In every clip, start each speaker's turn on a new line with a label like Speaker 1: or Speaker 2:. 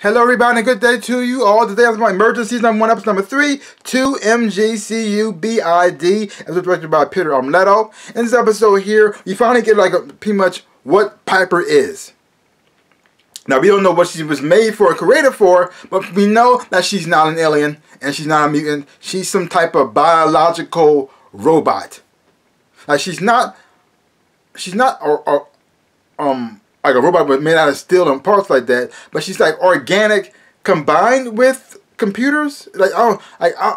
Speaker 1: Hello everybody, and good day to you all. Today is my Emergence season number 1, episode number 3, 2MGCUBID, as directed by Peter Armletto. In this episode here, we finally get pretty much what Piper is. Now, we don't know what she was made for or created for, but we know that she's not an alien, and she's not a mutant. She's some type of biological robot. Like, she's not like a robot but made out of steel and parts like that, but she's like organic combined with computers. Like I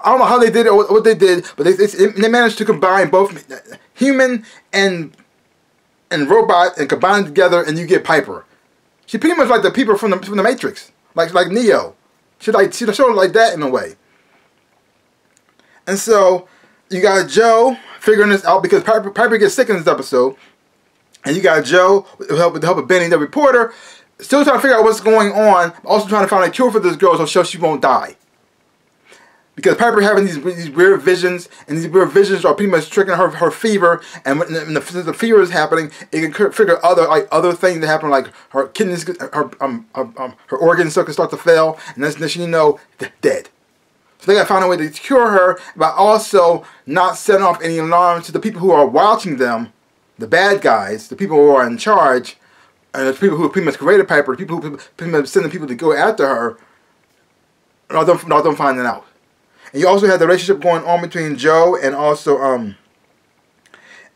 Speaker 1: don't know how they did it or what they did, but they managed to combine both human and robot and combine them together, and you get Piper. She pretty much like the people from the Matrix, like Neo. She sort of like that in a way. And so you got Joe figuring this out because Piper gets sick in this episode. And you got Joe, with the help of Benny, the reporter, still trying to figure out what's going on, also trying to find a cure for this girl so she won't die. Because Piper having these weird visions, and these weird visions are pretty much triggering her fever, and when the fever is happening, it can trigger other things that happen, like her kidneys, her organs can start to fail, and then she dead. So they got to find a way to cure her, but also not setting off any alarms to the people who are watching them. The bad guys, the people who are in charge, and the people who pretty much created Piper, the people who pretty much sending people to go after her, not them finding out. And you also have the relationship going on between Joe and also and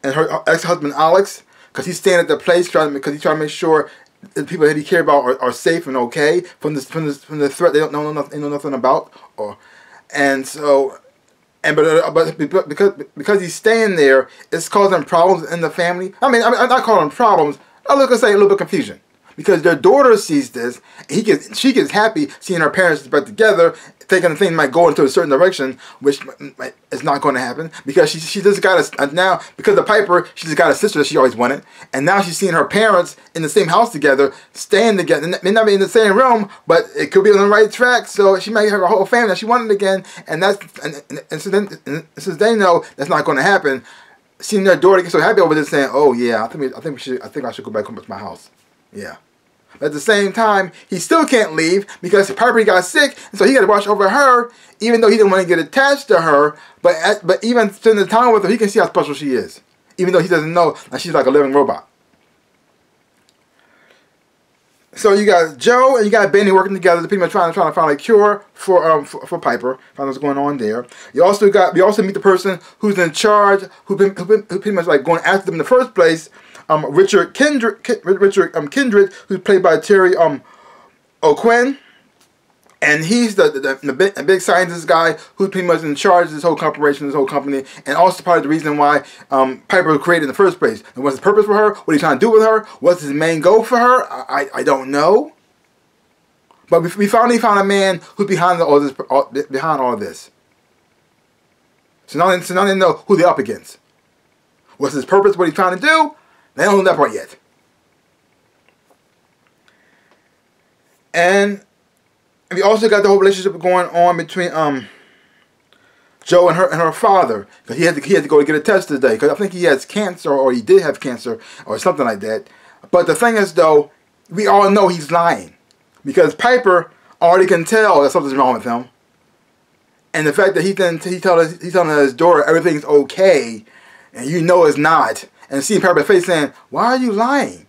Speaker 1: her ex-husband Alex, because he's staying at the place because he's trying to make sure the people that he cares about are safe and okay from the threat they don't know nothing about, But because he's staying there, it's causing problems in the family. I mean, I'm not calling them problems. I look and say a little bit of confusion, because their daughter sees this, and she gets happy seeing her parents back together, thinking the thing might go into a certain direction, which is not going to happen, because she just got now because of Piper, she just got a sister that she always wanted, and now she's seeing her parents in the same house togetthey staying together. They may not be in the same room, but it could be on the right track. So she might have a whole family that she wanted again, and since they know that's not going to happen, seeing their daughter get so happy over this, saying, "Oh yeah, I think I should go back home to my house." Yeah. But at the same time, he still can't leave because Piper got sick, and so he got to watch over her, even though he didn't want to get attached to her. But even spending the time with her, he can see how special she is, even though he doesn't know that she's like a living robot. So you got Joe and you got Benny working together to pretty much trying to find a cure for Piper. Find what's going on there. We also meet the person who's in charge, who pretty much like going after them in the first place. Richard Kindred, who's played by Terry O'Quinn, and he's the big scientist guy who's pretty much in charge of this whole corporation, this whole company, and also part of the reason why Piper was created in the first place. And what's his purpose for her? What he's trying to do with her? What's his main goal for her? I don't know. But we finally found a man who's behind all this. So now they know who they're up against. What's his purpose? What he's trying to do? They don't know that part yet. And we also got the whole relationship going on between Joe and her father, because he had to go to get a test today, because I think he has cancer, or he did have cancer, or something like that. But the thing is, though, we all know he's lying, because Piper already can tell that something's wrong with him, and the fact that he's telling his daughter everything's okay, and you know it's not. And seeing Piper's face saying, "Why are you lying?"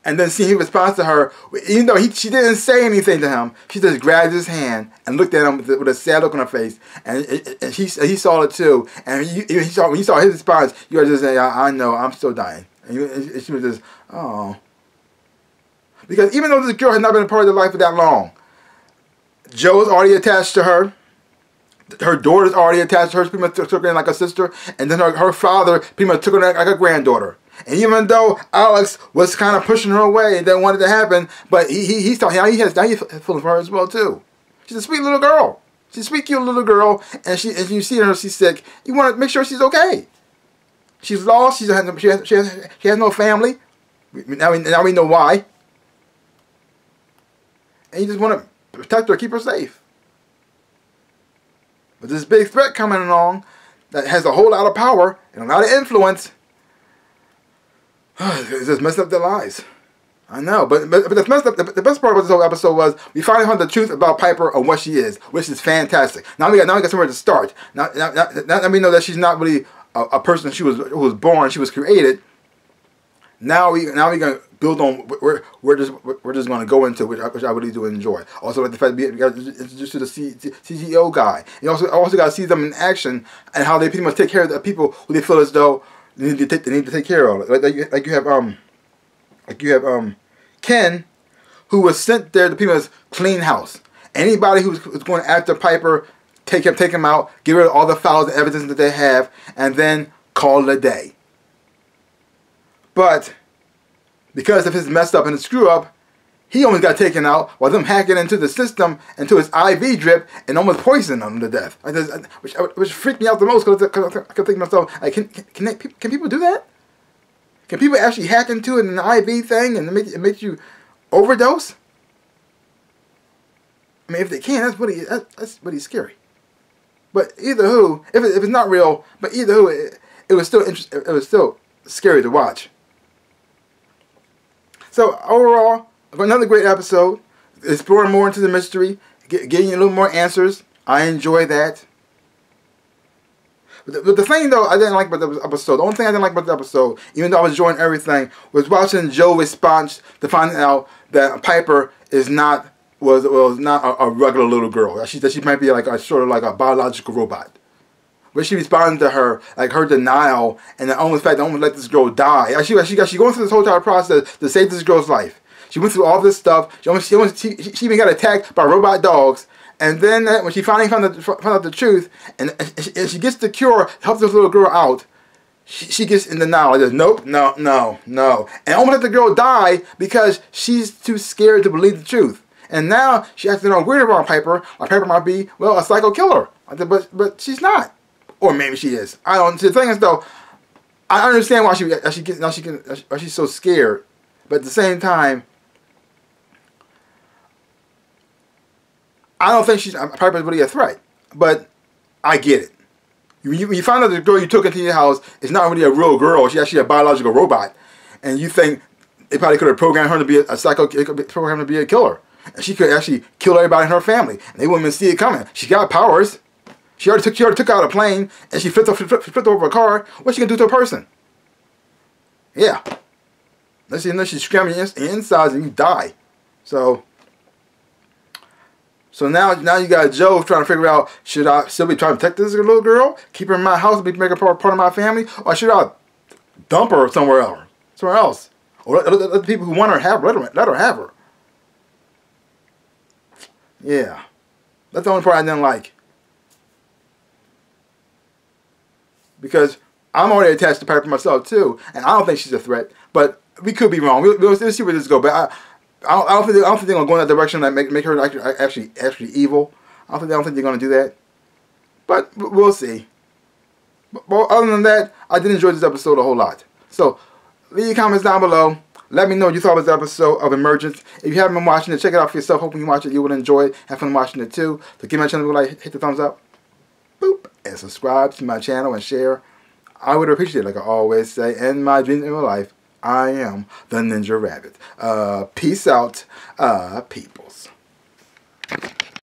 Speaker 1: And then seeing he responds to her, even though she didn't say anything to him, she just grabbed his hand and looked at him with a sad look on her face, and he saw it too. And when you saw his response, you were just saying, "I know, I'm still dying." And she was just, "Oh," because even though this girl has not been a part of their life for that long, Joe's already attached to her. Her daughter's already attached to her. She pretty much took her in like a sister. And then her father pretty much took her in like a granddaughter. And even though Alex was kind of pushing her away and didn't want it to happen, but he's feeling for her as well too. She's a sweet little girl. She's a sweet, cute little girl. And you see her, she's sick. You want to make sure she's okay. She's lost. She has no family. Now we know why. And you just want to protect her, keep her safe. But this big threat coming along that has a whole lot of power and a lot of influence, it's just messing up their lives. I know, but the best part of this whole episode was we finally found the truth about Piper and what she is, which is fantastic. Now we got somewhere to start. Now we know that she's not really a person who was born. She was created. Now we gonna build on we're just gonna go into, which I really do enjoy. Also, like the fact that we got introduced to the CGO guy. You also got to see them in action and how they pretty much take care of the people who they feel as though they need to take care of. Like you have Ken, who was sent there to pretty much clean house. Anybody who's going after Piper, take him out, get rid of all the files and evidence that they have, and then call it a day. But because of his messed up and his screw up, he almost got taken out while them hacking into the system, into his IV drip, and almost poisoning him to death. Which freaked me out the most, because I kept thinking to myself, like, can people do that? Can people actually hack into an IV thing and it makes you overdose? I mean, if they can, that's pretty scary. But either who, if it's not real, but either who, it was still it was still scary to watch. So overall, another great episode, exploring more into the mystery, getting a little more answers. I enjoy that. But the thing, though, I didn't like about the episode, the only thing I didn't like about the episode, even though I was enjoying everything, was watching Joe's response to finding out that Piper was not a regular little girl. That she might be like sort of like a biological robot. But she responded to her, like her denial and the only fact that almost let this girl die. She going through this whole entire process to save this girl's life. She went through all this stuff. She even got attacked by robot dogs. And then when she finally found out the truth, and she gets the cure, helps this little girl out, she gets in denial. Like, nope, no. And almost let the girl die because she's too scared to believe the truth. And now she has to know weird about Piper. Like Piper might be, well, a psycho killer. But she's not. Or maybe she is. I don't. The thing is, though, I understand why she's so scared. But at the same time, I don't think Piper's really a threat. But I get it. When you find out the girl you took into your house is not really a real girl, she's actually a biological robot, and you think they probably could have programmed her to be a psycho, programmed to be a killer, and she could actually kill everybody in her family, and they wouldn't even see it coming. She got powers. She already took out a plane, and she flipped over a car. What's she gonna do to a person? Yeah. Unless she scrambles your insides and you die. So now you got Joe trying to figure out, should I still be trying to protect this little girl, keep her in my house, make her part of my family, or should I dump her somewhere else, or let the people who want her have her, let her have her. Yeah, that's the only part I didn't like. Because I'm already attached to Piper myself too, and I don't think she's a threat. But we could be wrong. We'll see where this goes. But I don't think they're gonna go in that direction that make her actually evil. I don't think they're gonna do that. But we'll see. But other than that, I did enjoy this episode a whole lot. So leave your comments down below. Let me know what you thought of this episode of Emergence. If you haven't been watching it, check it out for yourself. Hoping you watch it, you will enjoy it. Have fun watching it too. So give my channel a like, hit the thumbs up. Boop. And subscribe to my channel and share. I would appreciate it, like I always say. In my dreams in my life, I am the Ninja Rabbit. Peace out, peoples.